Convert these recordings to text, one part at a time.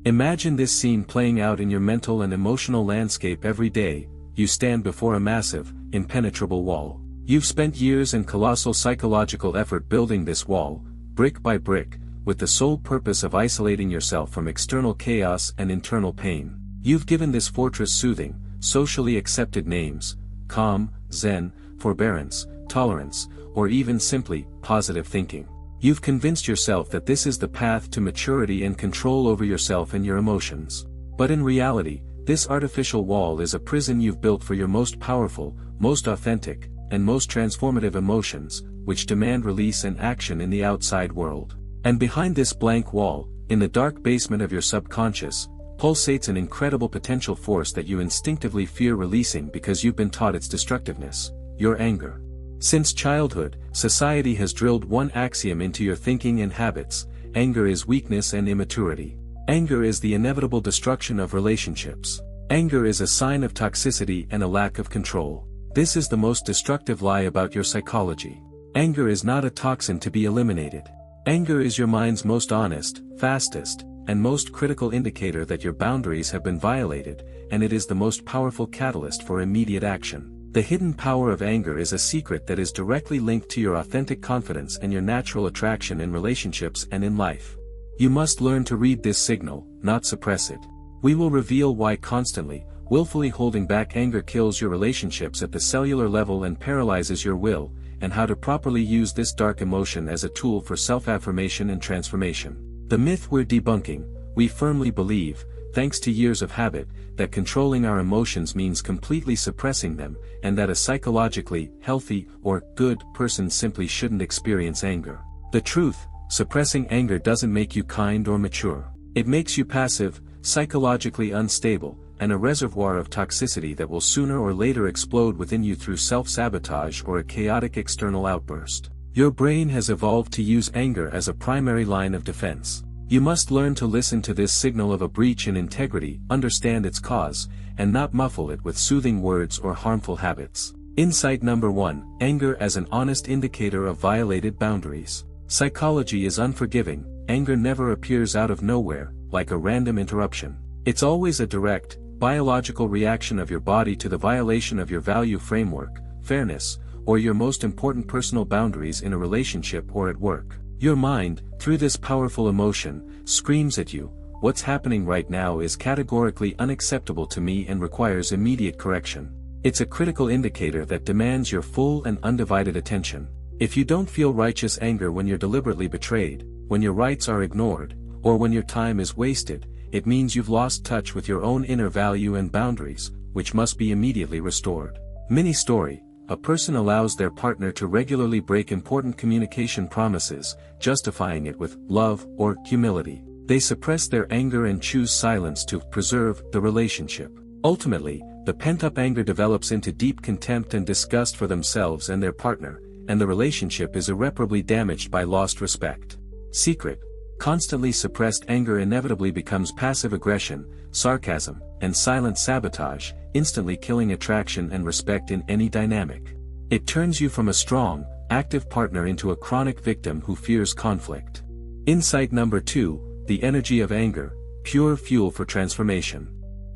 Imagine this scene playing out in your mental and emotional landscape every day. You stand before a massive, impenetrable wall. You've spent years and colossal psychological effort building this wall, brick by brick, with the sole purpose of isolating yourself from external chaos and internal pain. You've given this fortress soothing, socially accepted names: calm, zen, forbearance, tolerance, or even simply, positive thinking. You've convinced yourself that this is the path to maturity and control over yourself and your emotions. But in reality, this artificial wall is a prison you've built for your most powerful, most authentic, and most transformative emotions, which demand release and action in the outside world. And behind this blank wall, in the dark basement of your subconscious, pulsates an incredible potential force that you instinctively fear releasing because you've been taught its destructiveness: your anger. Since childhood, society has drilled one axiom into your thinking and habits: anger is weakness and immaturity. Anger is the inevitable destruction of relationships. Anger is a sign of toxicity and a lack of control. This is the most destructive lie about your psychology. Anger is not a toxin to be eliminated. Anger is your mind's most honest, fastest, and most critical indicator that your boundaries have been violated, and it is the most powerful catalyst for immediate action. The hidden power of anger is a secret that is directly linked to your authentic confidence and your natural attraction in relationships and in life. You must learn to read this signal, not suppress it. We will reveal why constantly, willfully holding back anger kills your relationships at the cellular level and paralyzes your will, and how to properly use this dark emotion as a tool for self-affirmation and transformation. The myth we're debunking: we firmly believe, thanks to years of habit, that controlling our emotions means completely suppressing them, and that a psychologically healthy or good person simply shouldn't experience anger. The truth: suppressing anger doesn't make you kind or mature. It makes you passive, psychologically unstable, and a reservoir of toxicity that will sooner or later explode within you through self-sabotage or a chaotic external outburst. Your brain has evolved to use anger as a primary line of defense. You must learn to listen to this signal of a breach in integrity, understand its cause, and not muffle it with soothing words or harmful habits. Insight number 1: anger as an honest indicator of violated boundaries. Psychology is unforgiving. Anger never appears out of nowhere, like a random interruption. It's always a direct, biological reaction of your body to the violation of your value framework, fairness, or your most important personal boundaries in a relationship or at work. Your mind, through this powerful emotion, screams at you: what's happening right now is categorically unacceptable to me and requires immediate correction. It's a critical indicator that demands your full and undivided attention. If you don't feel righteous anger when you're deliberately betrayed, when your rights are ignored, or when your time is wasted, it means you've lost touch with your own inner value and boundaries, which must be immediately restored. Mini story: a person allows their partner to regularly break important communication promises, justifying it with love or humility. They suppress their anger and choose silence to preserve the relationship. Ultimately, the pent-up anger develops into deep contempt and disgust for themselves and their partner, and the relationship is irreparably damaged by lost respect. Secret: constantly suppressed anger inevitably becomes passive aggression, sarcasm, and silent sabotage, instantly killing attraction and respect in any dynamic. It turns you from a strong, active partner into a chronic victim who fears conflict. Insight number 2: the energy of anger, pure fuel for transformation.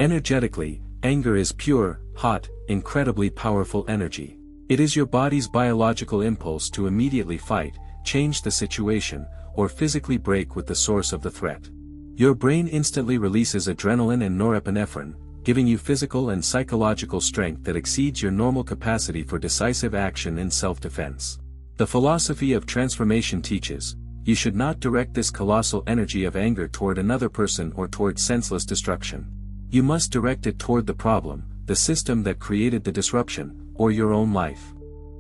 Energetically, anger is pure, hot, incredibly powerful energy. It is your body's biological impulse to immediately fight, change the situation, or physically break with the source of the threat. Your brain instantly releases adrenaline and norepinephrine, giving you physical and psychological strength that exceeds your normal capacity for decisive action and self-defense. The philosophy of transformation teaches: you should not direct this colossal energy of anger toward another person or toward senseless destruction. You must direct it toward the problem, the system that created the disruption, or your own life.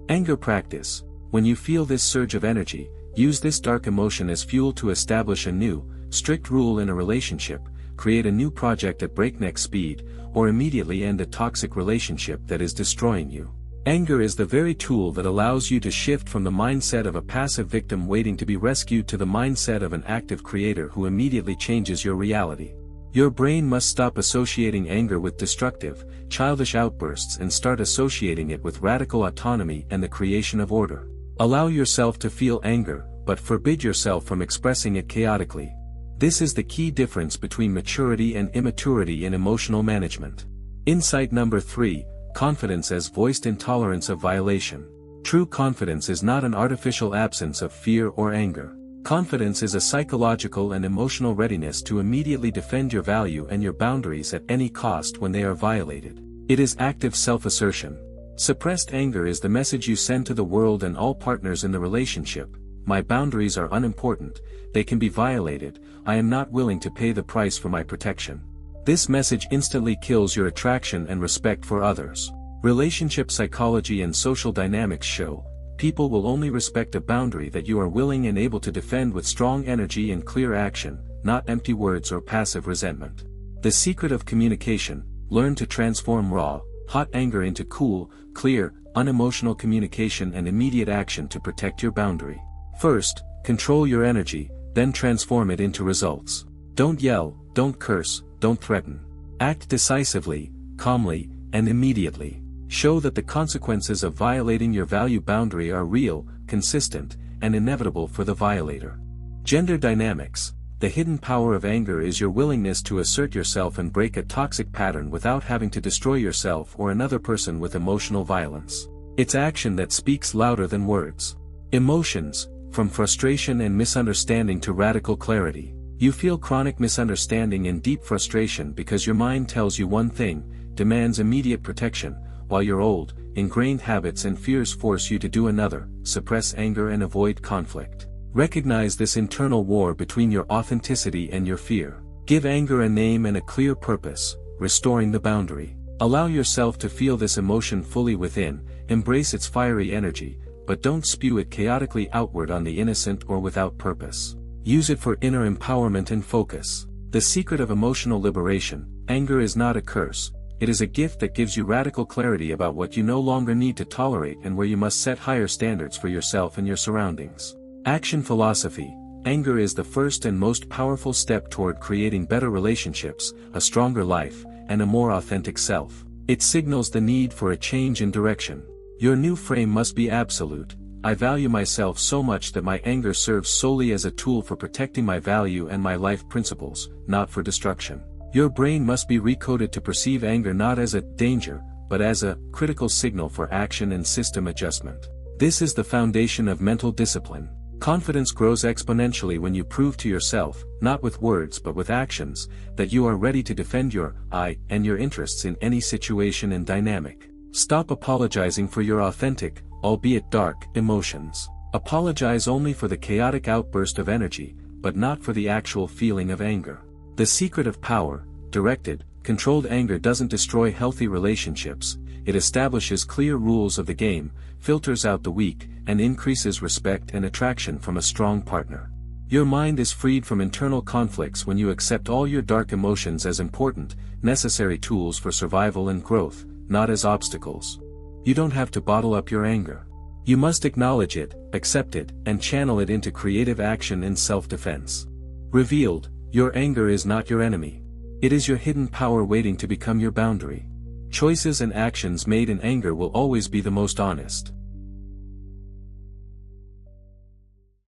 Anger practice: when you feel this surge of energy, use this dark emotion as fuel to establish a new, strict rule in a relationship, create a new project at breakneck speed, or immediately end a toxic relationship that is destroying you. Anger is the very tool that allows you to shift from the mindset of a passive victim waiting to be rescued to the mindset of an active creator who immediately changes your reality. Your brain must stop associating anger with destructive, childish outbursts and start associating it with radical autonomy and the creation of order. Allow yourself to feel anger, but forbid yourself from expressing it chaotically. This is the key difference between maturity and immaturity in emotional management. Insight number 3, confidence as voiced intolerance of violation. True confidence is not an artificial absence of fear or anger. Confidence is a psychological and emotional readiness to immediately defend your value and your boundaries at any cost when they are violated. It is active self-assertion. Suppressed anger is the message you send to the world and all partners in the relationship. My boundaries are unimportant, they can be violated, I am not willing to pay the price for my protection. This message instantly kills your attraction and respect for others. Relationship psychology and social dynamics show, people will only respect a boundary that you are willing and able to defend with strong energy and clear action, not empty words or passive resentment. The secret of communication: learn to transform raw, hot anger into cool, clear, unemotional communication and immediate action to protect your boundary. First, control your energy, then transform it into results. Don't yell, don't curse, don't threaten. Act decisively, calmly, and immediately. Show that the consequences of violating your value boundary are real, consistent, and inevitable for the violator. Gender dynamics. The hidden power of anger is your willingness to assert yourself and break a toxic pattern without having to destroy yourself or another person with emotional violence. It's action that speaks louder than words. Emotions, from frustration and misunderstanding to radical clarity. You feel chronic misunderstanding and deep frustration because your mind tells you one thing, demands immediate protection, while your old, ingrained habits and fears force you to do another, suppress anger and avoid conflict. Recognize this internal war between your authenticity and your fear. Give anger a name and a clear purpose, restoring the boundary. Allow yourself to feel this emotion fully within, embrace its fiery energy, but don't spew it chaotically outward on the innocent or without purpose. Use it for inner empowerment and focus. The secret of emotional liberation: anger is not a curse. It is a gift that gives you radical clarity about what you no longer need to tolerate and where you must set higher standards for yourself and your surroundings. Action philosophy. Anger is the first and most powerful step toward creating better relationships, a stronger life, and a more authentic self. It signals the need for a change in direction. Your new frame must be absolute. I value myself so much that my anger serves solely as a tool for protecting my value and my life principles, not for destruction. Your brain must be recoded to perceive anger not as a danger, but as a critical signal for action and system adjustment. This is the foundation of mental discipline. Confidence grows exponentially when you prove to yourself, not with words but with actions, that you are ready to defend your I and your interests in any situation and dynamic. Stop apologizing for your authentic, albeit dark, emotions. Apologize only for the chaotic outburst of energy, but not for the actual feeling of anger. The secret of power: directed, controlled anger doesn't destroy healthy relationships, it establishes clear rules of the game, filters out the weak, and increases respect and attraction from a strong partner. Your mind is freed from internal conflicts when you accept all your dark emotions as important, necessary tools for survival and growth, not as obstacles. You don't have to bottle up your anger. You must acknowledge it, accept it, and channel it into creative action and self-defense. Revealed: your anger is not your enemy. It is your hidden power waiting to become your boundary. Choices and actions made in anger will always be the most honest.